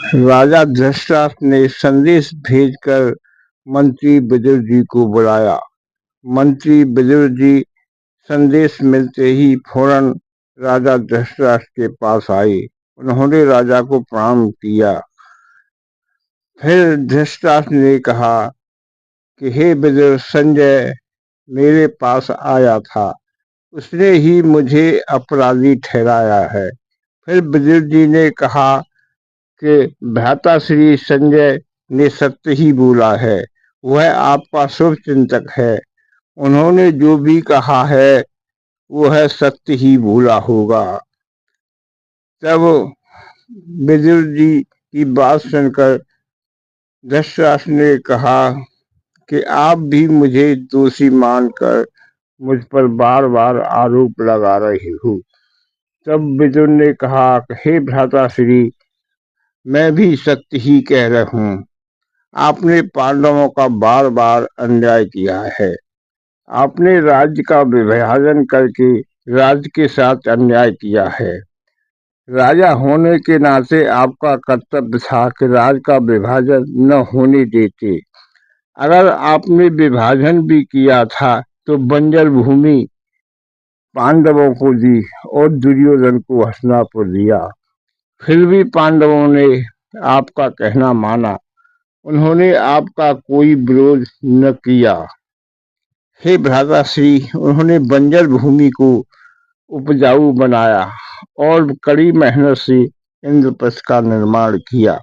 राजा धृतराष्ट्र ने संदेश भेजकर मंत्री विदुर जी को बुलाया। मंत्री विदुर जी संदेश मिलते ही फौरन राजा धृतराष्ट्र के पास आए। उन्होंने राजा को प्रणाम किया। फिर धृतराष्ट्र ने कहा कि हे विदुर, संजय मेरे पास आया था, उसने ही मुझे अपराधी ठहराया है। फिर विदुर जी ने कहा कि भ्राता श्री संजय ने सत्य ही बोला है, वह आपका शुभ चिंतक है। उन्होंने जो भी कहा है वह सत्य ही बोला होगा। तब विदुर जी की बात सुनकर धृतराष्ट्र ने कहा कि आप भी मुझे दोषी मानकर मुझ पर बार बार आरोप लगा रहे हो। तब विदुर ने कहा, हे भ्राता श्री, मैं भी सत्य ही कह रहा हूँ। आपने पांडवों का बार बार अन्याय किया है। आपने राज्य का विभाजन करके राज्य के साथ अन्याय किया है। राजा होने के नाते आपका कर्तव्य था कि राज्य का विभाजन न होने देते। अगर आपने विभाजन भी किया था तो बंजर भूमि पांडवों को दी और दुर्योधन को हस्तिनापुर दिया। फिर भी पांडवों ने आपका कहना माना, उन्होंने आपका कोई विरोध न किया। हे भ्राता श्री, उन्होंने बंजर भूमि को उपजाऊ बनाया और कड़ी मेहनत से इंद्रप्रस्थ का निर्माण किया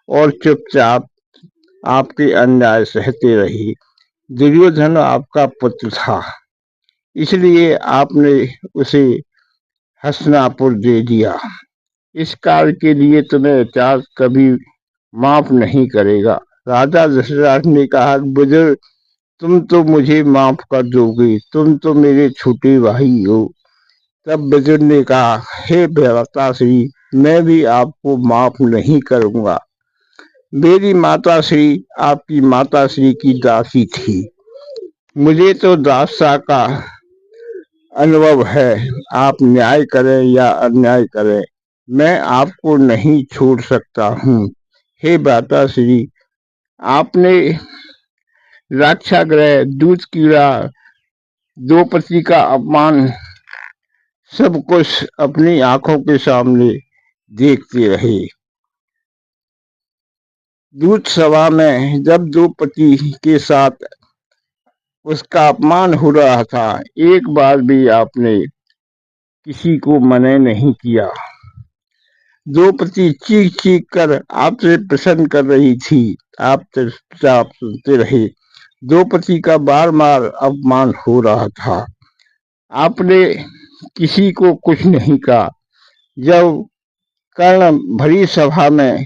और चुपचाप आपके अन्याय सहते रहे। दुर्योधन आपका पुत्र था, इसलिए आपने उसे हस्तिनापुर दे दिया। इस कार्य के लिए तुम्हें इतिहास कभी माफ नहीं करेगा। राजा दशरथ ने कहा, विदुर, तुम तो मुझे माफ कर दोगे, तुम तो मेरे छोटे भाई हो। तब विदुर ने कहा, हे भ्राता श्री, मैं भी आपको माफ नहीं करूंगा। मेरी माता श्री आपकी माता श्री की दासी थी। मुझे तो दासता का अनुभव है। आप न्याय करें या अन्याय करें, मैं आपको नहीं छोड़ सकता हूँ। हे भ्राता श्री, आपने राक्षागृह, दूध कीड़ा, द्रौपदी का अपमान सब कुछ अपनी आंखों के सामने देखते रहे। दूत सभा में जब द्रौपदी के साथ उसका अपमान हो रहा था, एक बार भी आपने किसी को मना नहीं किया। द्रौपदी चीख चीख कर आपसे प्रश्न कर रही थी, आप चुपचाप सुनते रहे। द्रौपदी का बार बार अपमान हो रहा था, आपने किसी को कुछ नहीं कहा। जब कर्ण भरी सभा में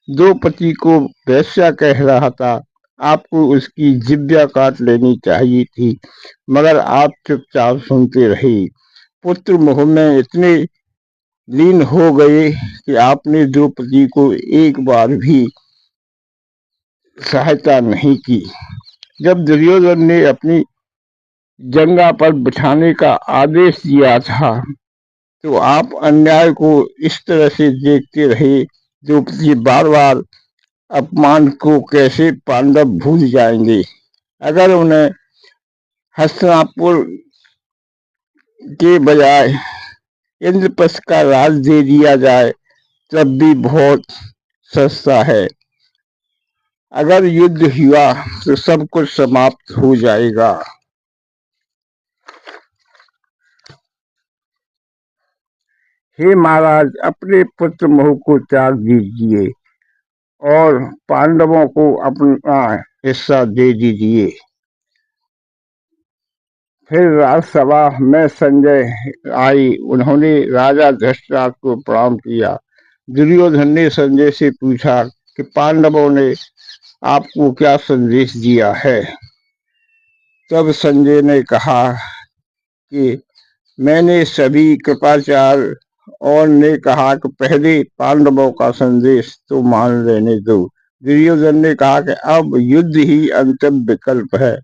द्रौपदी को वेश्या कह रहा था, आपको उसकी जिह्वा काट लेनी चाहिए थी, मगर आप चुपचाप सुनते रहे। पुत्र मोह में इतने लीन हो गए कि आपने द्रौपदी को एक बार भी सहायता नहीं की। जब दुर्योधन ने अपनी जंगा पर बिठाने का आदेश दिया था, तो आप अन्याय को इस तरह से देखते रहे। द्रौपदी बार बार अपमान को कैसे पांडव भूल जाएंगे। अगर उन्हें हस्तिनापुर के बजाय इंद्रप्रस्थ का राज दे दिया जाए तब भी बहुत सस्ता है। अगर युद्ध हुआ तो सब कुछ समाप्त हो जाएगा। हे महाराज, अपने पुत्र मोह को त्याग दीजिए और पांडवों को अपना हिस्सा दे दीजिए। फिर राजसभा में संजय आई। उन्होंने राजा धृतराष्ट्र को प्रणाम किया। दुर्योधन ने संजय से पूछा कि पांडवों ने आपको क्या संदेश दिया है। तब संजय ने कहा कि मैंने सभी कृपाचार्य और ने कहा कि पहले पांडवों का संदेश तो मान लेने दो। दुर्योधन ने कहा कि अब युद्ध ही अंतिम विकल्प है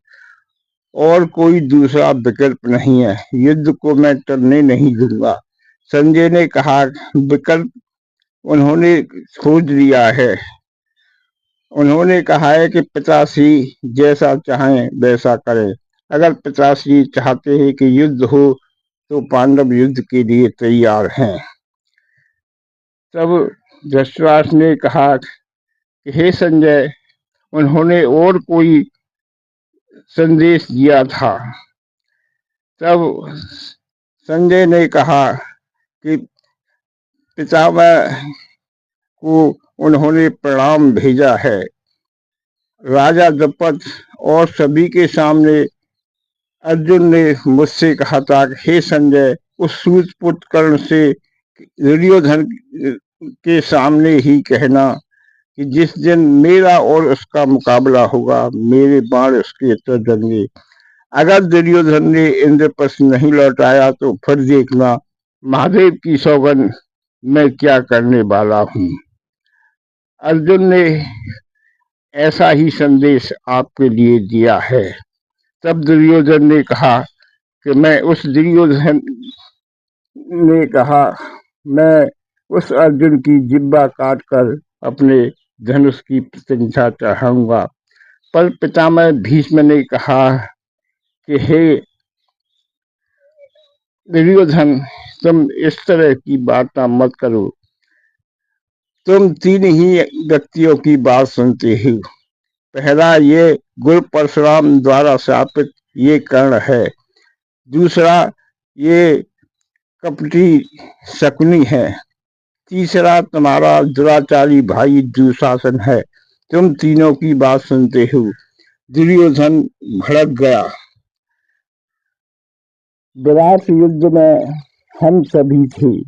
और कोई दूसरा विकल्प नहीं है, युद्ध को मैं टलने नहीं दूंगा। संजय ने कहा, विकल्प उन्होंने खोज लिया है। उन्होंने कहा है कि पिताश्री जैसा चाहें वैसा करें। अगर पिताश्री चाहते हैं कि युद्ध हो तो पांडव युद्ध के लिए तैयार हैं। तब धृतराष्ट्र ने कहा कि हे संजय, उन्होंने और कोई संदेश दिया था। तब संजय ने कहा कि पितामह को उन्होंने प्रणाम भेजा है। राजा द्रुपद और सभी के सामने अर्जुन ने मुझसे कहा था कि हे संजय, उस सूतपुत्र कर्ण से दुर्योधन के सामने ही कहना कि जिस दिन मेरा और उसका मुकाबला होगा, मेरे बाण उसके उत्तर देंगे। अगर दुर्योधन ने इंद्रप्रस्थ नहीं लौटाया तो फिर देखना महादेव की सौगंध मैं क्या करने वाला हूँ। अर्जुन ने ऐसा ही संदेश आपके लिए दिया है। तब दुर्योधन ने कहा कि मैं उस अर्जुन की जिब्बा काट कर अपने धनुष की प्रशंसा चढ़ाऊंगा। पर पितामह भीष्म ने कहा कि हे दुर्योधन, तुम इस तरह की बात मत करो। तुम तीन ही व्यक्तियों की बात सुनते हो। पहला, ये गुरु परशुराम द्वारा शापित ये कर्ण है। दूसरा, ये कपटी शकुनी है। तीसरा, तुम्हारा दुराचारी भाई दुशासन है। तुम तीनों की बात सुनते हो। दुर्योधन भड़क गया। विराट युद्ध में हम सभी थे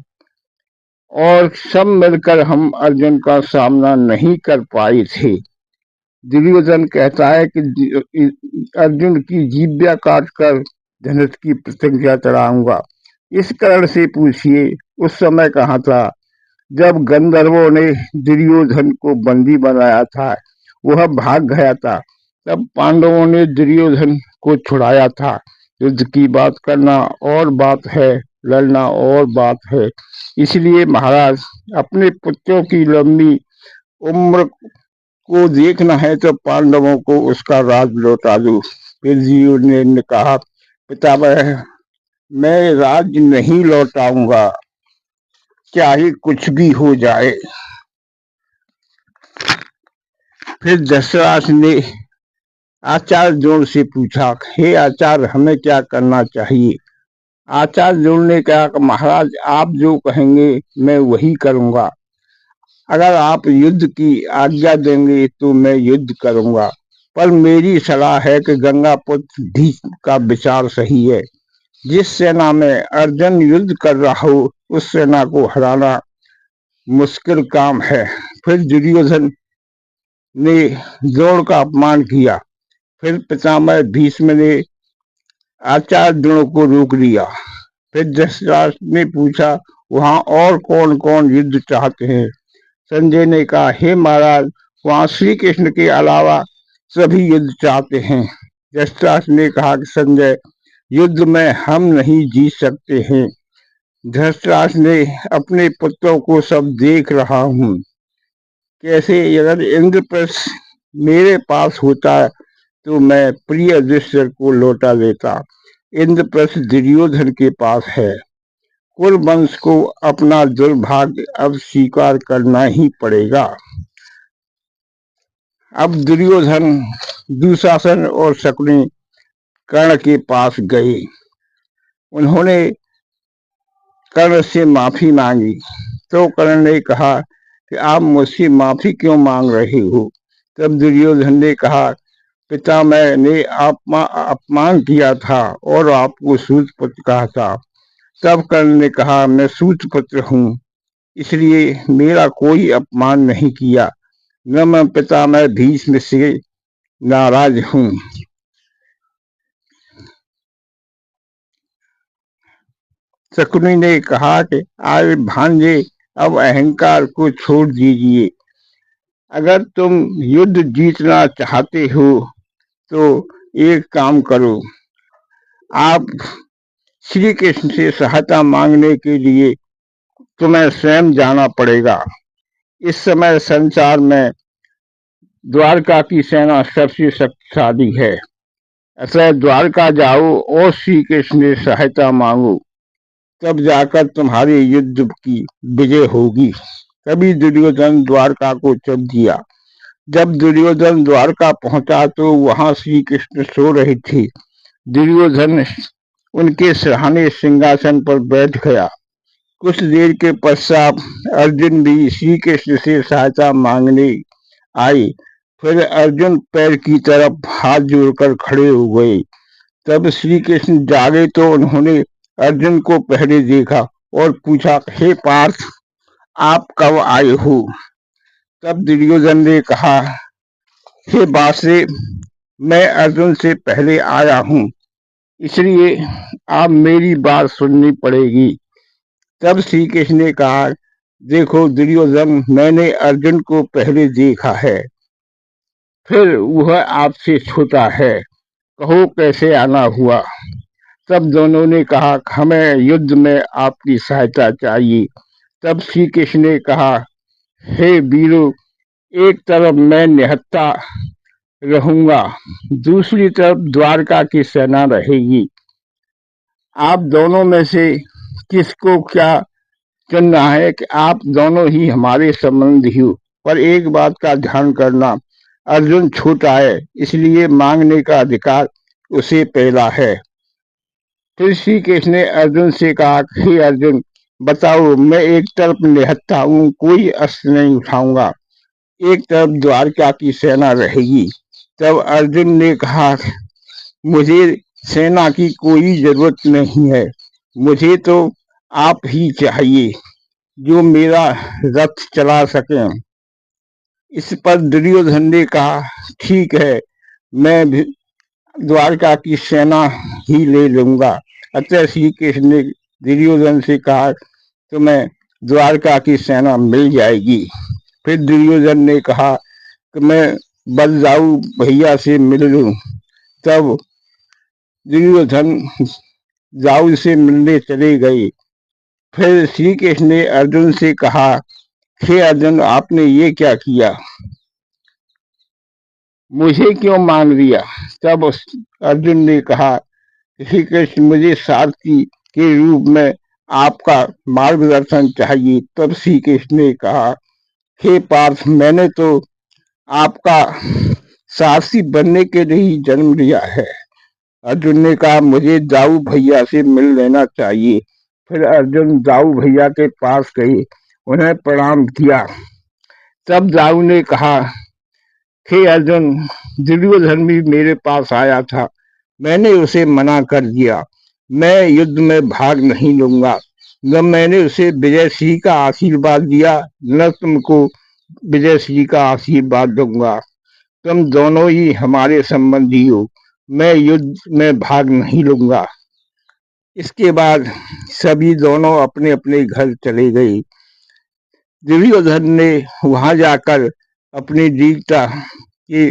और सब मिलकर हम अर्जुन का सामना नहीं कर पाए थे। दुर्योधन कहता है कि अर्जुन की जिब्या काटकर धनुष की प्रशंसा चढ़ाऊंगा। इस कारण से पूछिए उस समय कहाँ था जब गंधर्वों ने दुर्योधन को बंदी बनाया था। वह भाग गया था। तब पांडवों ने दुर्योधन को छुड़ाया था। युद्ध की बात करना और बात है, लड़ना और बात है। इसलिए महाराज, अपने पुत्रों की लंबी उम्र को देखना है तो पांडवों को उसका राज लौटा दो। फिर दुर्योधन ने कहा, पितामह, मैं राज नहीं लौटाऊंगा, चाहे कुछ भी हो जाए। फिर धृतराष्ट्र ने आचार्य द्रोण से पूछा, हे आचार्य, हमें क्या करना चाहिए। आचार्य द्रोण ने कहा, महाराज, आप जो कहेंगे मैं वही करूंगा। अगर आप युद्ध की आज्ञा देंगे तो मैं युद्ध करूंगा, पर मेरी सलाह है कि गंगापुत्र भीष्म का विचार सही है। जिस सेना में अर्जुन युद्ध कर रहा हो उस सेना को हराना मुश्किल काम है। फिर दुर्योधन ने द्रोण का अपमान किया। फिर पितामह भीष्म ने आचार्य द्रोण को रोक दिया। फिर धृतराष्ट्र ने पूछा, वहां और कौन कौन युद्ध चाहते हैं। संजय ने कहा, हे महाराज, वहां श्री कृष्ण के अलावा सभी युद्ध चाहते हैं। धृतराष्ट्र ने कहा कि संजय, युद्ध में हम नहीं जीत सकते हैं। धृतराष्ट्र ने अपने पुत्रों को सब देख रहा हूँ। कैसे अगर इंद्रप्रस्थ मेरे पास होता तो मैं प्रिय युधिष्ठिर को लौटा देता। इंद्रप्रस्थ दुर्योधन के पास है। कुरुवंश को अपना दुर्भाग्य अब स्वीकार करना ही पड़ेगा। अब दुर्योधन, दुशासन और शकुनी कर्ण के पास गए। उन्होंने कर्ण से माफी मांगी। तो कर्ण ने कहा कि आप मुझसे माफी क्यों मांग रहे हो। तब दुर्योधन ने कहा, पितामह ने अपमान किया था और आपको सूतपुत्र कहा था। तब कर्ण ने कहा, मैं सूतपुत्र हूँ, इसलिए मेरा कोई अपमान नहीं किया। न मैं पितामह भीष्म से नाराज हूँ। शकुनी ने कहा कि आर्य भांजे, अब अहंकार को छोड़ दीजिए। अगर तुम युद्ध जीतना चाहते हो तो एक काम करो, आप श्री कृष्ण से सहायता मांगने के लिए तुम्हें स्वयं जाना पड़ेगा। इस समय संसार में द्वारका की सेना सबसे शक्तिशाली है। अतः द्वारका जाओ और श्री कृष्ण से सहायता मांगो, तब जाकर तुम्हारे युद्ध की विजय होगी। तभी दुर्योधन द्वारका को चल दिया। जब दुर्योधन द्वारका पहुंचा तो वहां श्री कृष्ण सो रहे थे। दुर्योधन उनके सिरहाने सिंहासन पर बैठ गया। कुछ देर के पश्चात अर्जुन भी श्री कृष्ण से सहायता मांगने आए। फिर अर्जुन पैर की तरफ हाथ जोड़कर खड़े हो गए। तब श्री कृष्ण जागे तो उन्होंने अर्जुन को पहले देखा और पूछा, हे पार्थ, आप कब आए हो? तब दुर्योधन ने कहा, हे बासे, मैं अर्जुन से पहले आया हूँ, इसलिए आप मेरी बात सुननी पड़ेगी। तब श्री कृष्ण ने कहा, देखो दुर्योधन, मैंने अर्जुन को पहले देखा है, फिर वह आपसे छोटा है, कहो कैसे आना हुआ? तब दोनों ने कहा, हमें युद्ध में आपकी सहायता चाहिए। तब श्री कृष्ण ने कहा, हे वीरों, एक तरफ मैं निहत्था रहूंगा, दूसरी तरफ द्वारका की सेना रहेगी। आप दोनों में से किसको क्या चुनना है कि आप दोनों ही हमारे संबंधी हो। पर एक बात का ध्यान करना, अर्जुन छोटा है, इसलिए मांगने का अधिकार उसे पहला है। फिर श्री कृष्ण ने अर्जुन से कहा, हे अर्जुन, बताओ, मैं एक तरफ निहत्था हूँ, कोई अस्त्र नहीं उठाऊंगा, एक तरफ द्वारका की सेना रहेगी। तब अर्जुन ने कहा, मुझे सेना की कोई जरूरत नहीं है, मुझे तो आप ही चाहिए जो मेरा रथ चला सके। इस पर दुर्योधन ने कहा, ठीक है, मैं भी द्वारका की सेना ही ले लूंगा। अतः श्री कृष्ण ने दुर्योधन से कहा, तुम्हें द्वारका की सेना मिल जाएगी। फिर दुर्योधन ने कहा कि मैं बलदाऊ भैया से मिल लूं। तब दुर्योधन जाऊ से मिलने चले गए। फिर श्री कृष्ण ने अर्जुन से कहा, हे अर्जुन, आपने ये क्या किया, मुझे क्यों मांग लिया? तब अर्जुन ने कहा, श्री कृष्ण, मुझे सारथी के रूप में आपका मार्गदर्शन चाहिए। तब श्री कृष्ण ने कहा, हे पार्थ, मैंने तो आपका सारथी बनने के लिए ही जन्म लिया है। अर्जुन ने कहा, मुझे दाऊ भैया से मिल लेना चाहिए। फिर अर्जुन दाऊ भैया के पास गए, उन्हें प्रणाम किया। तब दाऊ ने कहा, हे अर्जुन, दुर्योधन भी मेरे पास आया था, मैंने उसे मना कर दिया, मैं युद्ध में भाग नहीं लूंगा। न मैंने उसे विजय श्री का आशीर्वाद दिया, न तुमको विजय श्री का आशीर्वाद दूंगा। तुम दोनों ही हमारे संबंधी हो, मैं युद्ध में भाग नहीं लूंगा। इसके बाद सभी दोनों अपने अपने घर चले गए। दुर्योधन ने वहां जाकर अपनी वीरता के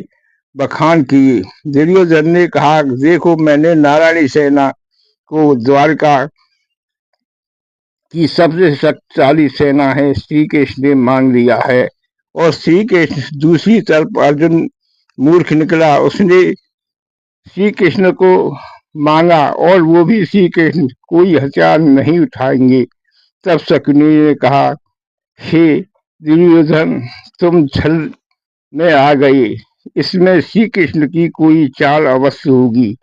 बखान किए। दुर्योधन ने कहा, देखो, मैंने नारायणी सेना को द्वारका की सबसे शक्तिशाली सेना है श्री कृष्ण ने मान लिया है। और श्री कृष्ण दूसरी तरफ अर्जुन मूर्ख निकला, उसने श्री कृष्ण को मांगा और वो भी श्री कृष्ण कोई हथियार नहीं उठाएंगे। तब शकुनी ने कहा, हे दुर्योधन, तुम छल में आ गए, इसमें श्री कृष्ण की कोई चाल अवश्य होगी,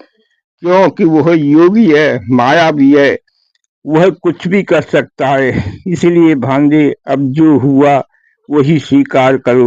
क्योंकि वह योगी है, माया भी है, वह कुछ भी कर सकता है। इसलिए भांजे, अब जो हुआ वही स्वीकार करो।